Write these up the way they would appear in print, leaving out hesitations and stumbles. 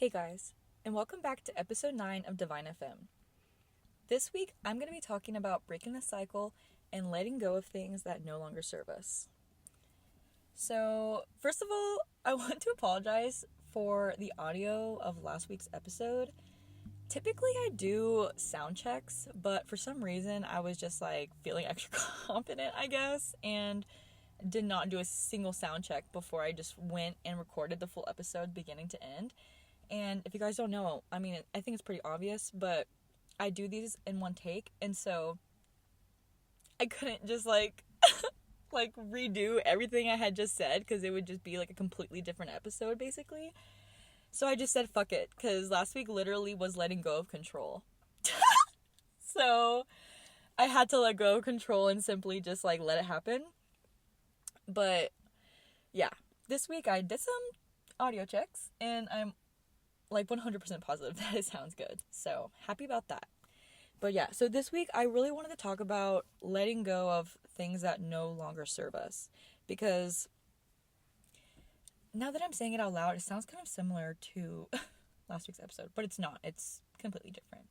Hey guys, and welcome back to episode 9 of Divine FM. This week, I'm going to be talking about breaking the cycle and letting go of things that no longer serve us. So, first of all, I want to apologize for the audio of last week's episode. Typically, I do sound checks, but for some reason, I was just feeling extra confident, I guess, and did not do a single sound check before I just went and recorded the full episode beginning to end. And if you guys don't know, I think it's pretty obvious, but I do these in one take, and so I couldn't just redo everything I had just said, because it would just be a completely different episode, basically. So I just said fuck it, because last week literally was letting go of control. So I had to let go of control and simply just let it happen. But yeah, this week I did some audio checks, and I'm 100% positive that it sounds good. So happy about that. But yeah, so this week I really wanted to talk about letting go of things that no longer serve us. Because now that I'm saying it out loud, it sounds kind of similar to last week's episode, but it's not. It's completely different.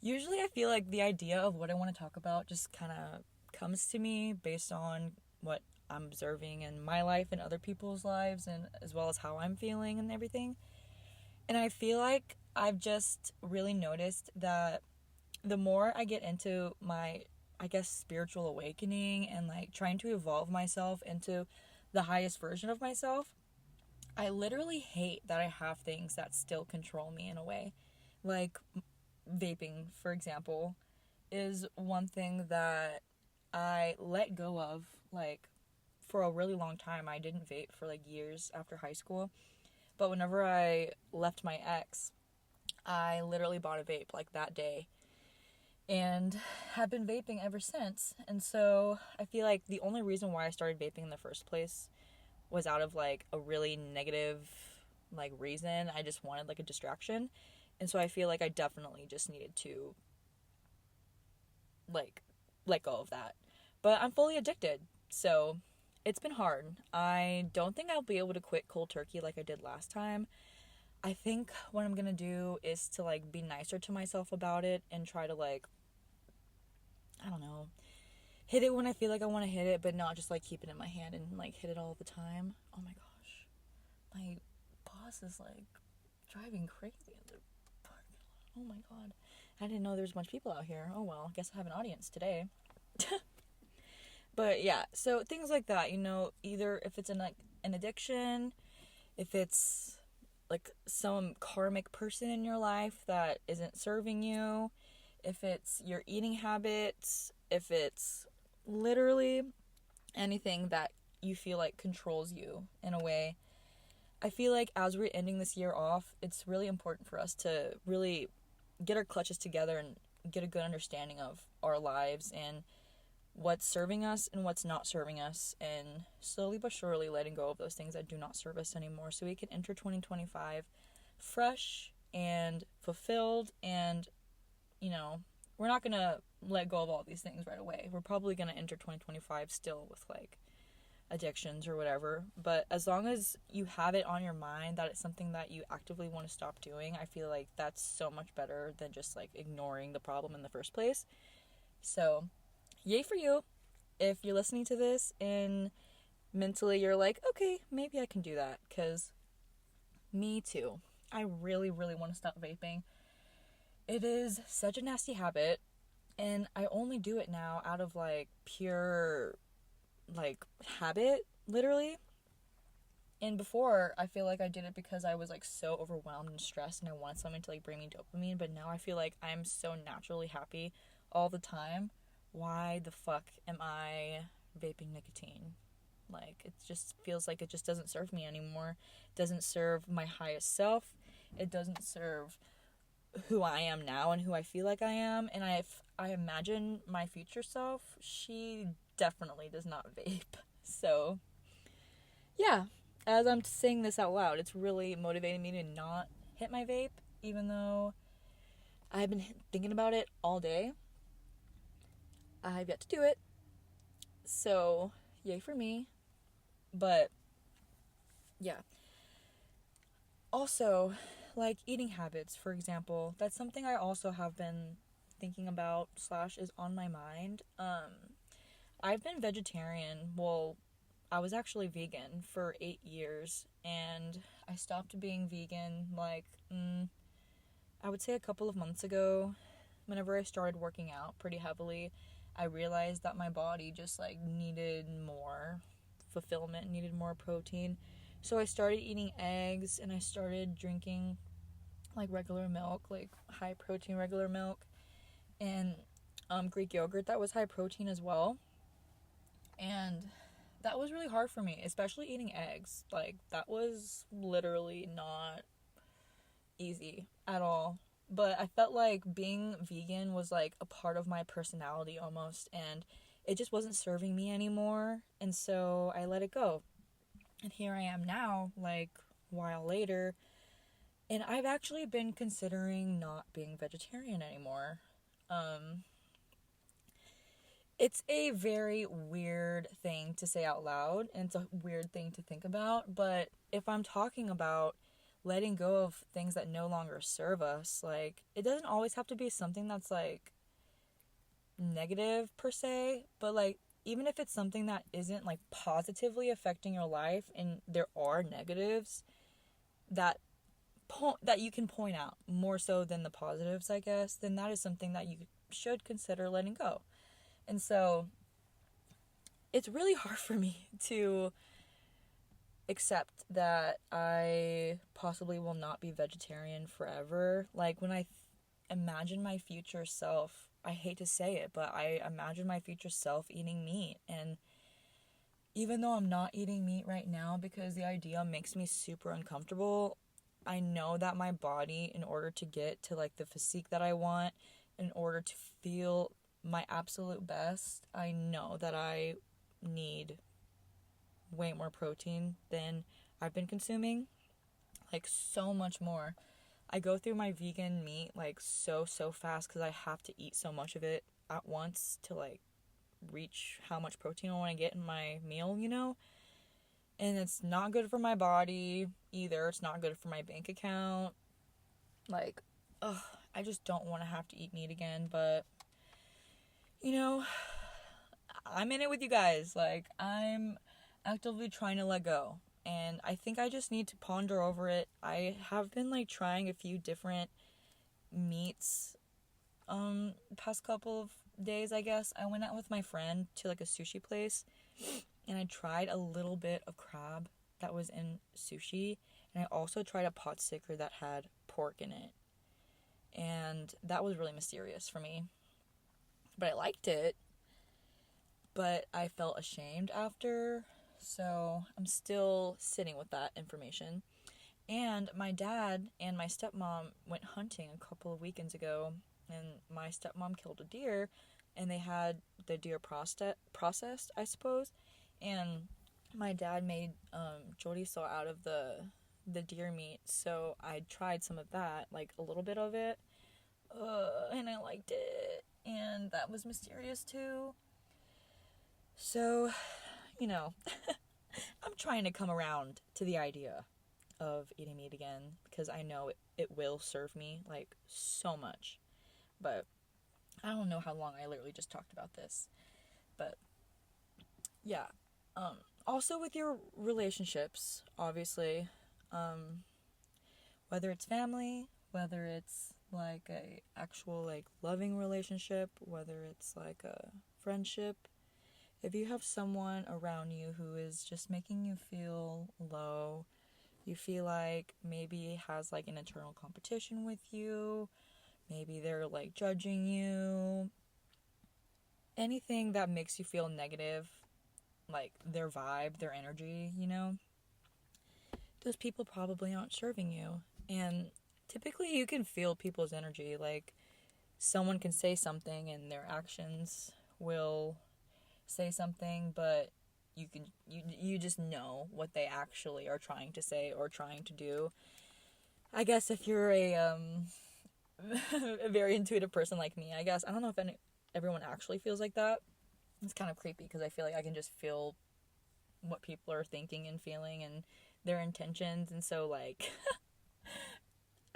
Usually I feel like the idea of what I want to talk about just kind of comes to me based on what I'm observing in my life and other people's lives, and as well as how I'm feeling and everything. And I feel like I've just really noticed that the more I get into my, spiritual awakening and trying to evolve myself into the highest version of myself, I literally hate that I have things that still control me in a way. Like vaping, for example, is one thing that I let go of, for a really long time. I didn't vape for years after high school. But whenever I left my ex, I literally bought a vape that day and have been vaping ever since. And so I feel like the only reason why I started vaping in the first place was out of a really negative reason. I just wanted a distraction. And so I feel like I definitely just needed to let go of that. But I'm fully addicted. So it's been hard. I don't think I'll be able to quit cold turkey like I did last time. I think what I'm gonna do is to be nicer to myself about it and try to I don't know, hit it when I feel like I want to hit it, but not just keep it in my hand and hit it all the time. Oh my gosh, my boss is driving crazy in the parking lot. Oh my god, I didn't know there was a bunch of people out here. Oh well, I guess I have an audience today. But yeah, so things like that, either if it's an addiction, if it's some karmic person in your life that isn't serving you, if it's your eating habits, if it's literally anything that you feel controls you in a way. I feel like as we're ending this year off, it's really important for us to really get our clutches together and get a good understanding of our lives and what's serving us and what's not serving us, and slowly but surely letting go of those things that do not serve us anymore, so we can enter 2025 fresh and fulfilled. And we're not gonna let go of all these things right away. We're probably gonna enter 2025 still with addictions or whatever, but as long as you have it on your mind that it's something that you actively want to stop doing, I feel like that's so much better than just ignoring the problem in the first place. So yay for you if you're listening to this and mentally you're okay, maybe I can do that, because me too. I really, really want to stop vaping. It is such a nasty habit, and I only do it now out of pure habit, literally. And before, I feel like I did it because I was so overwhelmed and stressed and I wanted something to bring me dopamine, but now I feel like I'm so naturally happy all the time. Why the fuck am I vaping nicotine? It just feels like it just doesn't serve me anymore. It doesn't serve my highest self. It doesn't serve who I am now and who I feel like I am. And I imagine my future self, she definitely does not vape. So, yeah, as I'm saying this out loud, it's really motivating me to not hit my vape, even though I've been thinking about it all day. I've yet to do it. So, yay for me. But, yeah. Also, like eating habits, for example. That's something I also have been thinking about slash is on my mind. I've been vegetarian. Well, I was actually vegan for 8 years, and I stopped being vegan like I would say a couple of months ago. Whenever I started working out pretty heavily, I realized that my body just like needed more fulfillment, needed more protein. So I started eating eggs and I started drinking like regular milk, like high protein regular milk, and Greek yogurt that was high protein as well. And that was really hard for me, especially eating eggs. Like, that was literally not easy at all. But I felt like being vegan was like a part of my personality almost, and it just wasn't serving me anymore. And so I let it go. And here I am now, like a while later, and I've actually been considering not being vegetarian anymore. Um, it's a very weird thing to say out loud, and it's a weird thing to think about, but if I'm talking about letting go of things that no longer serve us, like, it doesn't always have to be something that's, like, negative per se, but, like, even if it's something that isn't, like, positively affecting your life, and there are negatives that that you can point out more so than the positives, I guess, then that is something that you should consider letting go. And so it's really hard for me to accept that I possibly will not be vegetarian forever. Like, when I imagine my future self, I hate to say it, but I imagine my future self eating meat. And even though I'm not eating meat right now because the idea makes me super uncomfortable, I know that my body, in order to get to like the physique that I want, in order to feel my absolute best, I know that I need way more protein than I've been consuming. Like, so much more. I go through my vegan meat like so fast because I have to eat so much of it at once to like reach how much protein I want to get in my meal, you know? And it's not good for my body either. It's not good for my bank account. Like, ugh, I just don't want to have to eat meat again, but you know, I'm in it with you guys. Like, I'm actively trying to let go. And I think I just need to ponder over it. I have been like trying a few different meats past couple of days, I guess. I went out with my friend to like a sushi place and I tried a little bit of crab that was in sushi, and I also tried a pot sticker that had pork in it. And that was really mysterious for me. But I liked it. But I felt ashamed after, so I'm still sitting with that information. And my dad and my stepmom went hunting a couple of weekends ago, and my stepmom killed a deer, and they had the deer processed, I suppose, and my dad made chorizo out of the deer meat, so I tried some of that, like a little bit of it, and I liked it, and that was mysterious too. So, you know, I'm trying to come around to the idea of eating meat again because I know it will serve me like so much. But I don't know how long I literally just talked about this. But yeah. Also with your relationships, obviously, whether it's family, whether it's like a actual like loving relationship, whether it's like a friendship, if you have someone around you who is just making you feel low, you feel like maybe has like an internal competition with you, maybe they're like judging you, anything that makes you feel negative, like their vibe, their energy, you know, those people probably aren't serving you. And typically you can feel people's energy, like someone can say something and their actions will say something, but you just know what they actually are trying to say or trying to do. I guess if you're a a very intuitive person like me, I guess. I don't know if everyone actually feels like that. It's kind of creepy because I feel like I can just feel what people are thinking and feeling and their intentions, and so like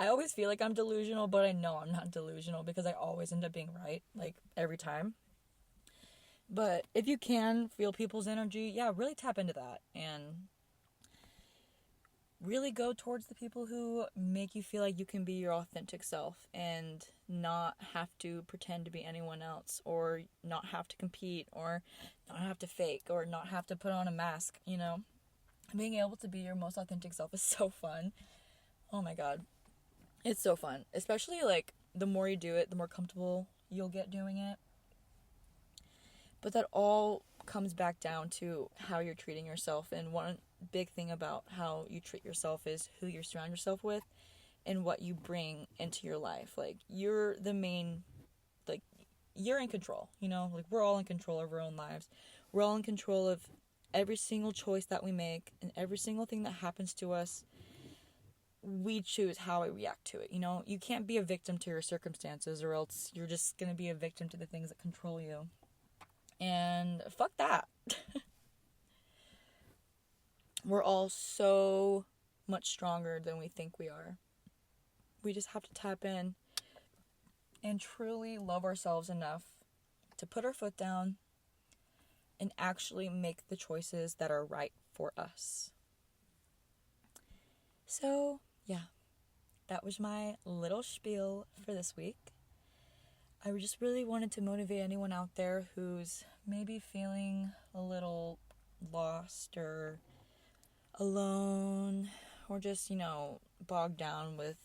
I always feel like I'm delusional, but I know I'm not delusional because I always end up being right, like every time. But if you can feel people's energy, yeah, really tap into that and really go towards the people who make you feel like you can be your authentic self and not have to pretend to be anyone else, or not have to compete, or not have to fake, or not have to put on a mask, you know? Being able to be your most authentic self is so fun. Oh my god. It's so fun. Especially, like, the more you do it, the more comfortable you'll get doing it. But that all comes back down to how you're treating yourself. And one big thing about how you treat yourself is who you surround yourself with and what you bring into your life. Like, you're the main, like, you're in control, you know? Like, we're all in control of our own lives. We're all in control of every single choice that we make and every single thing that happens to us. We choose how we react to it, you know? You can't be a victim to your circumstances, or else you're just gonna be a victim to the things that control you. And fuck that. We're all so much stronger than we think we are. We just have to tap in and truly love ourselves enough to put our foot down and actually make the choices that are right for us. So, yeah, that was my little spiel for this week. I just really wanted to motivate anyone out there who's maybe feeling a little lost or alone, or just, you know, bogged down with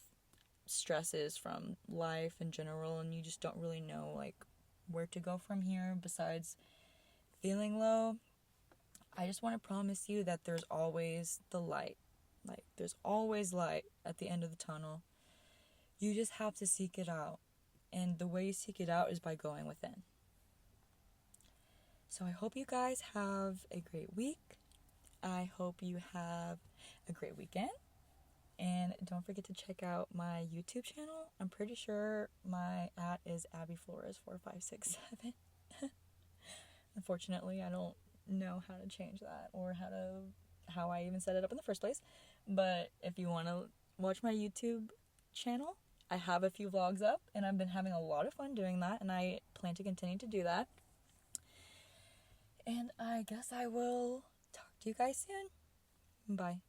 stresses from life in general, and you just don't really know, like, where to go from here besides feeling low. I just want to promise you that there's always the light. Like, there's always light at the end of the tunnel. You just have to seek it out. And the way you seek it out is by going within. So I hope you guys have a great week. I hope you have a great weekend. And don't forget to check out my YouTube channel. I'm pretty sure my @ is Abby Flores 4567. Unfortunately, I don't know how to change that, or how I even set it up in the first place. But if you want to watch my YouTube channel, I have a few vlogs up, and I've been having a lot of fun doing that, and I plan to continue to do that. And I guess I will talk to you guys soon. Bye.